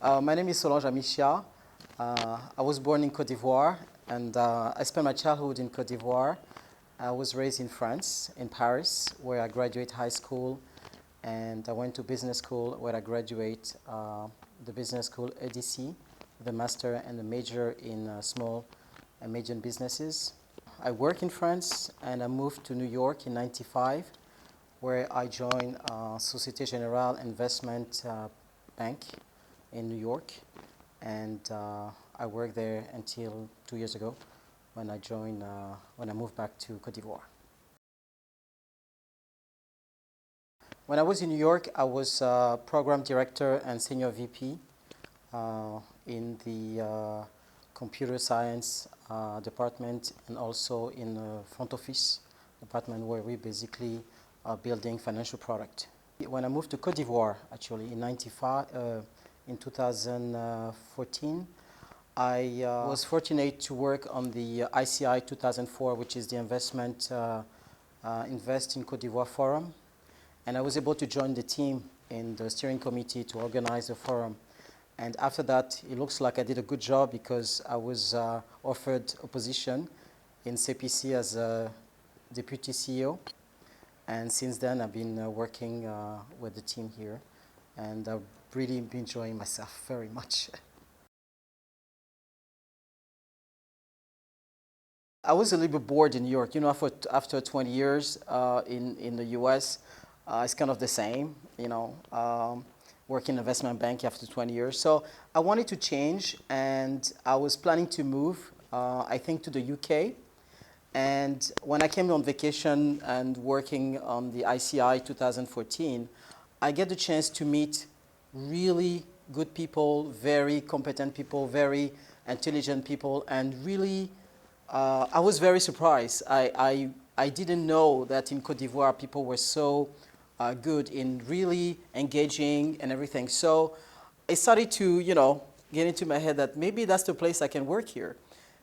My name is Solange Amichia. I was born in Côte d'Ivoire, and I spent my childhood in Côte d'Ivoire. I was raised in France, in Paris, where I graduated high school, and I went to business school where I graduate the business school EDC, the master and the major in small and medium businesses. I work in France, and I moved to New York in '95, where I joined Société Générale Investment Bank in New York, and I worked there until 2 years ago when I moved back to Côte d'Ivoire. When I was in New York, I was program director and senior VP in the computer science department, and also in the front office department, where we basically are building financial product. When I moved to Côte d'Ivoire, actually in 2014, I was fortunate to work on the ICI 2004, which is the Invest in Côte d'Ivoire Forum. And I was able to join the team in the steering committee to organize the forum. And after that, it looks like I did a good job because I was offered a position in CEPICI as a deputy CEO. And since then, I've been working with the team here, and I've really been enjoying myself very much. I was a little bit bored in New York. You know, after 20 years in the US, it's kind of the same, you know, working in investment bank after 20 years. So I wanted to change, and I was planning to move, I think, to the UK. And when I came on vacation and working on the ICI 2014, I get the chance to meet really good people, very competent people, very intelligent people, and really, I was very surprised. I didn't know that in Côte d'Ivoire people were so good in really engaging and everything. So I started to, you know, get into my head that maybe that's the place I can work here.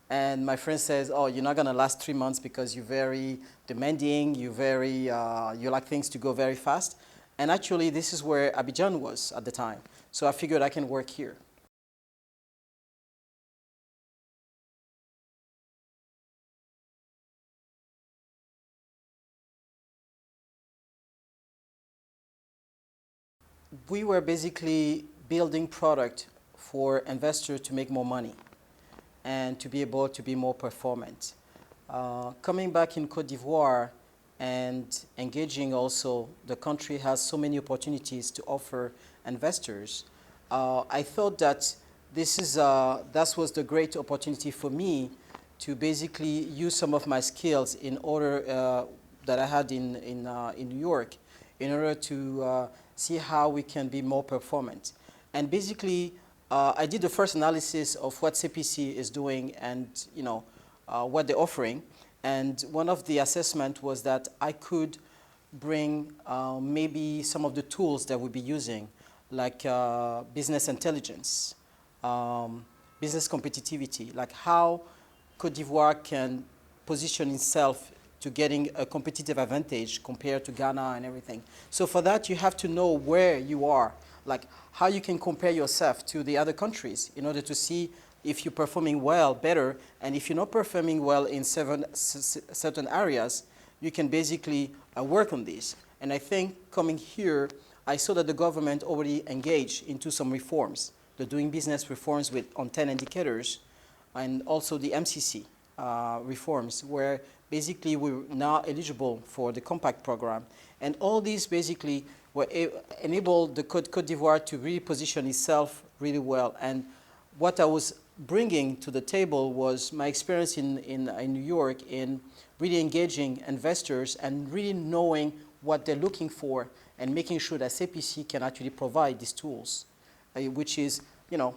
And my friend says, oh, you're not going to last 3 months because you're very demanding, you like things to go very fast. And actually, this is where Abidjan was at the time. So I figured I can work here. We were basically building product for investors to make more money and to be able to be more performant. Coming back in Côte d'Ivoire and engaging also, the country has so many opportunities to offer investors. I thought that that was the great opportunity for me to basically use some of my skills in order that I had in New York, in order to see how we can be more performant. And basically, I did the first analysis of what CEPICI is doing and, you know, what they're offering. And one of the assessments was that I could bring maybe some of the tools that we'll be using, like business intelligence, business competitivity, like how Côte d'Ivoire can position itself to getting a competitive advantage compared to Ghana and everything. So for that, you have to know where you are, like how you can compare yourself to the other countries in order to see if you're performing well, better, and if you're not performing well in certain areas, you can basically work on this. And I think coming here, I saw that the government already engaged into some reforms. They're doing business reforms on 10 indicators, and also the MCC reforms, where basically we're now eligible for the Compact program. And all these basically enabled the Côte d'Ivoire to really position itself really well. And what I was bringing to the table was my experience in New York in really engaging investors and really knowing what they're looking for and making sure that CEPICI can actually provide these tools, which is, you know,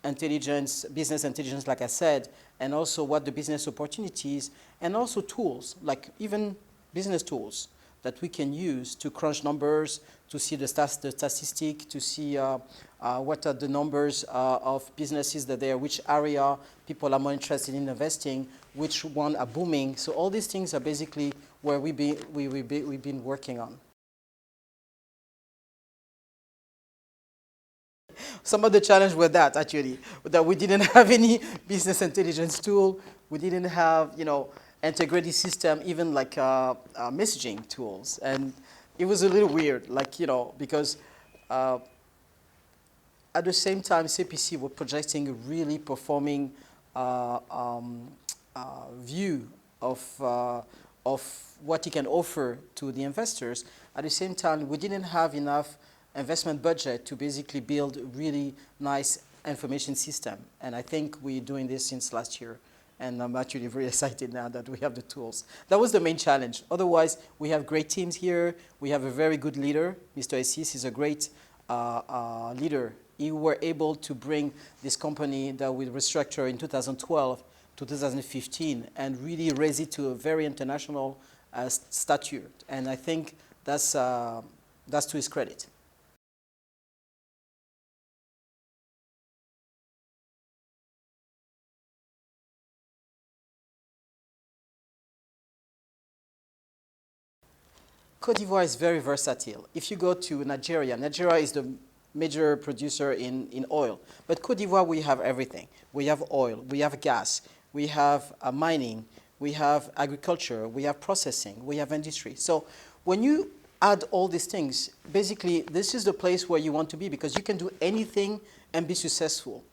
intelligence, business intelligence, like I said, and also what the business opportunities, and also tools, like even business tools that we can use to crunch numbers, to see the statistic, to see what are the numbers of businesses that there, which area people are more interested in investing, which one are booming. So all these things are basically where we've been working on. Some of the challenge with that, actually, that we didn't have any business intelligence tool. We didn't have, integrated system, even like messaging tools. And it was a little weird, like, because at the same time, CEPICI were projecting a really performing view of what it can offer to the investors. At the same time, we didn't have enough investment budget to basically build a really nice information system. And I think we're doing this since last year. And I'm actually very excited now that we have the tools. That was the main challenge. Otherwise, we have great teams here. We have a very good leader. Mr. Assis is a great leader. You were able to bring this company that we restructured in 2012 to 2015 and really raise it to a very international stature. And I think that's to his credit. Côte d'Ivoire is very versatile. If you go to Nigeria, Nigeria is the major producer in oil. But Côte d'Ivoire, we have everything. We have oil, we have gas, we have mining, we have agriculture, we have processing, we have industry. So when you add all these things, basically this is the place where you want to be because you can do anything and be successful.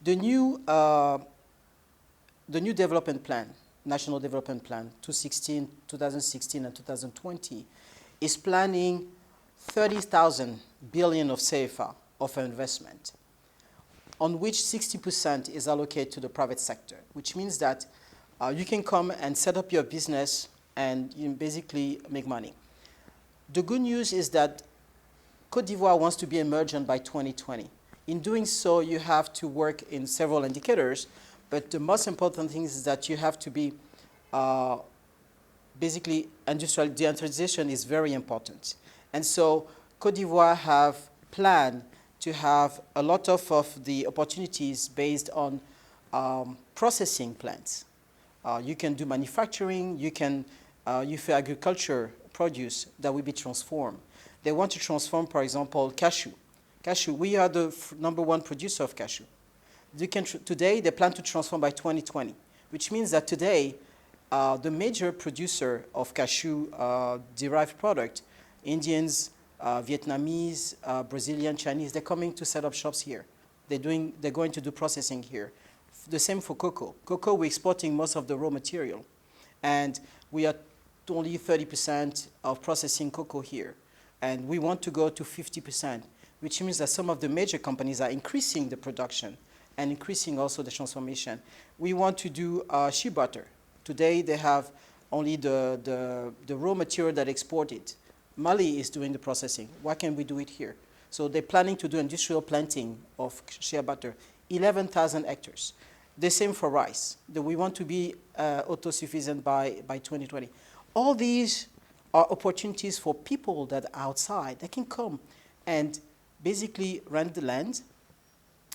The new development plan, National Development Plan, 2016 and 2020, is planning 30,000 billion of CFA of investment, on which 60% is allocated to the private sector, which means that you can come and set up your business and you basically make money. The good news is that Côte d'Ivoire wants to be emergent by 2020. In doing so, you have to work in several indicators, but the most important thing is that you have to be basically industrial. The industrialization is very important. And so Côte d'Ivoire have planned to have a lot of the opportunities based on processing plants. You can do manufacturing, you can use agriculture produce that will be transformed. They want to transform, for example, cashew. Cashew, we are the #1 producer of cashew. Today, they plan to transform by 2020, which means that today, the major producer of cashew-derived product, Indians, Vietnamese, Brazilian, Chinese, they're coming to set up shops here. They're going to do processing here. The same for cocoa. Cocoa, we're exporting most of the raw material. And we are only 30% of processing cocoa here. And we want to go to 50%, which means that some of the major companies are increasing the production and increasing also the transformation. We want to do shea butter. Today, they have only the raw material that exported. Mali is doing the processing. Why can't we do it here? So they're planning to do industrial planting of shea butter, 11,000 hectares. The same for rice. We want to be autosufficient by 2020. All these are opportunities for people that are outside that can come and basically rent the land,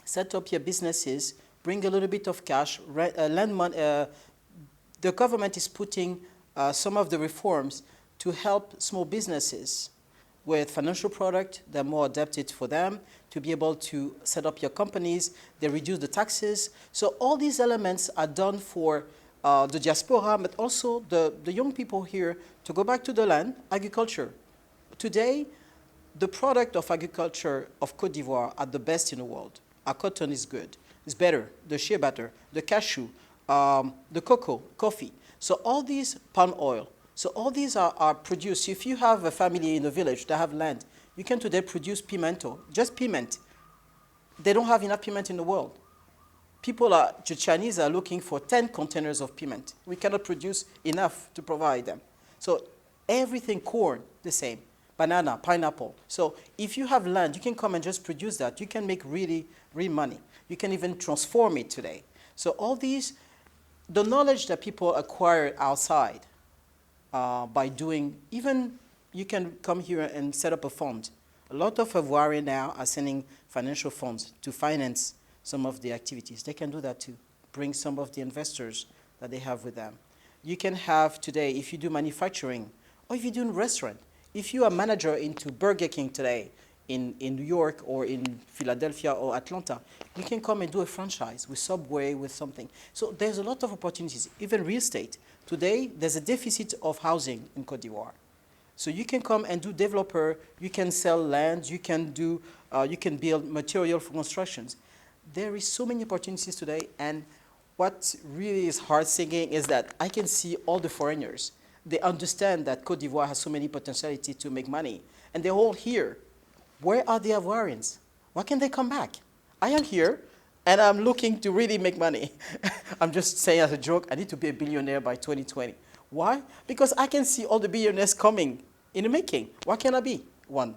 set up your businesses, bring a little bit of cash, lend money. The government is putting some of the reforms to help small businesses with financial products that are more adapted for them, to be able to set up your companies. They reduce the taxes. So all these elements are done for the diaspora, but also the young people here to go back to the land, agriculture. Today, the product of agriculture of Côte d'Ivoire are the best in the world. Our cotton is good. It's better. The shea butter, the cashew, the cocoa, coffee. So all these, palm oil. So all these are produced. If you have a family in a village that have land, you can today produce pimento, just piment. They don't have enough piment in the world. The Chinese are looking for 10 containers of piment. We cannot produce enough to provide them. So everything, corn, the same. Banana, pineapple. So if you have land, you can come and just produce that. You can make really real money. You can even transform it today. So all these, the knowledge that people acquire outside by doing, even you can come here and set up a fund. A lot of Ivoirians now are sending financial funds to finance some of the activities. They can do that too. Bring some of the investors that they have with them. You can have today, if you do manufacturing, or if you do restaurant, if you are a manager into Burger King today, in New York or in Philadelphia or Atlanta, you can come and do a franchise with Subway, with something. So there's a lot of opportunities, even real estate. Today, there's a deficit of housing in Côte d'Ivoire. So you can come and do developer, you can sell land, you can build material for constructions. There is so many opportunities today, and what really is heart singing is that I can see all the foreigners. They understand that Côte d'Ivoire has so many potentiality to make money, and they're all here. Where are the Ivorians? Why can't they come back? I am here, and I'm looking to really make money. I'm just saying as a joke, I need to be a billionaire by 2020. Why? Because I can see all the billionaires coming in the making. Why can't I be one?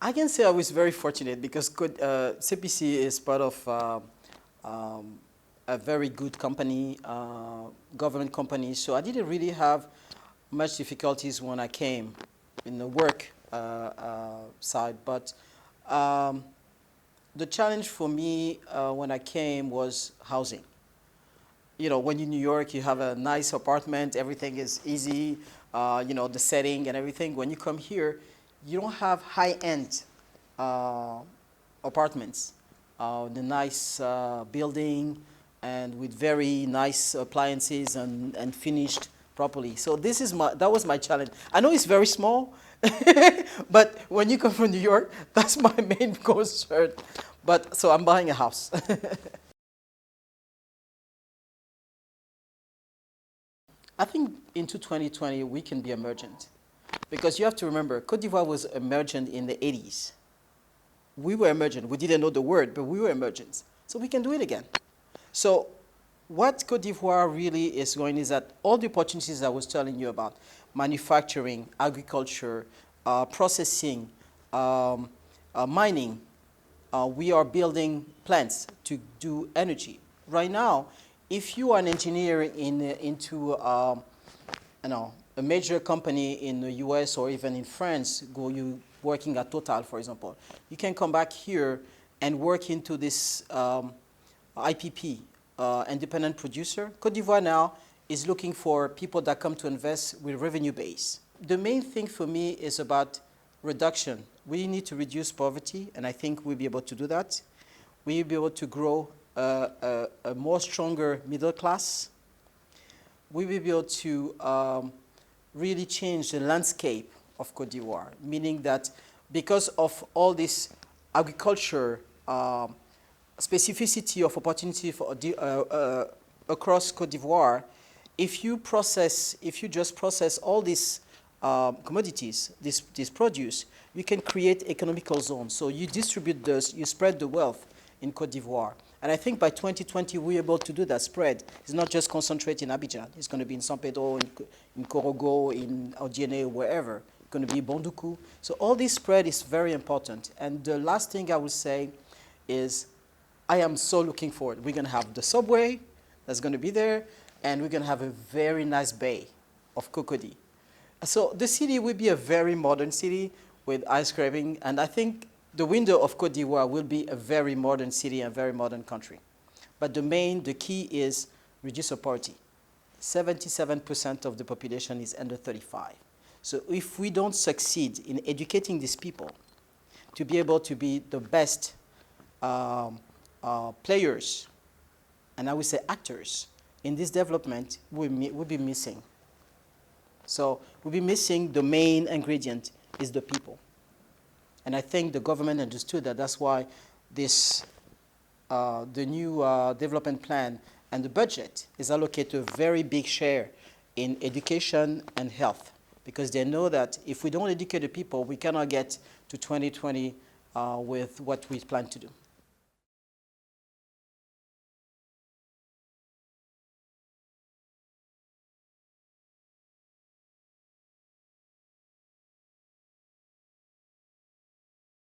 I can say I was very fortunate because CEPICI is part of a very good company, government company. So I didn't really have much difficulties when I came in the work side. But the challenge for me when I came was housing. You know, when you're in New York, you have a nice apartment, everything is easy, you know, the setting and everything. When you come here, you don't have high-end apartments, the nice building and with very nice appliances and finished properly. So that was my challenge. I know it's very small, but when you come from New York, that's my main concern. But so I'm buying a house. I think into 2020 we can be emergent. Because you have to remember, Côte d'Ivoire was emergent in the 80s. We were emergent. We didn't know the word, but we were emergent. So we can do it again. So what Côte d'Ivoire really is going is that all the opportunities I was telling you about, manufacturing, agriculture, processing, mining, we are building plants to do energy. Right now, if you are an engineer into a major company in the US or even in France, you working at Total, for example, you can come back here and work into this IPP, independent producer. Côte d'Ivoire now is looking for people that come to invest with revenue base. The main thing for me is about reduction. We need to reduce poverty, and I think we'll be able to do that. We'll be able to grow a more stronger middle class. We will be able to really change the landscape of Côte d'Ivoire, meaning that because of all this agriculture specificity of opportunity for across Côte d'Ivoire, if you just process all these commodities, this produce, you can create economical zones. So you distribute this, you spread the wealth in Côte d'Ivoire. And I think by 2020, we're able to do that spread. It's not just concentrate in Abidjan. It's going to be in San Pedro, in Korogo, in Odiene, wherever. It's going to be Bonduku. So all this spread is very important. And the last thing I would say is I am so looking forward. We're going to have the subway that's going to be there, and we're going to have a very nice bay of Cocody. So the city will be a very modern city with ice creaming, and I think the window of Côte d'Ivoire will be a very modern city and a very modern country. But the key is reduce poverty. 77% of the population is under 35. So if we don't succeed in educating these people to be able to be the best players, and I would say actors, in this development, we'll be missing. So we'll be missing the main ingredient is the people. And I think the government understood that. That's why the new development plan and the budget is allocated a very big share in education and health, because they know that if we don't educate the people, we cannot get to 2020 with what we plan to do.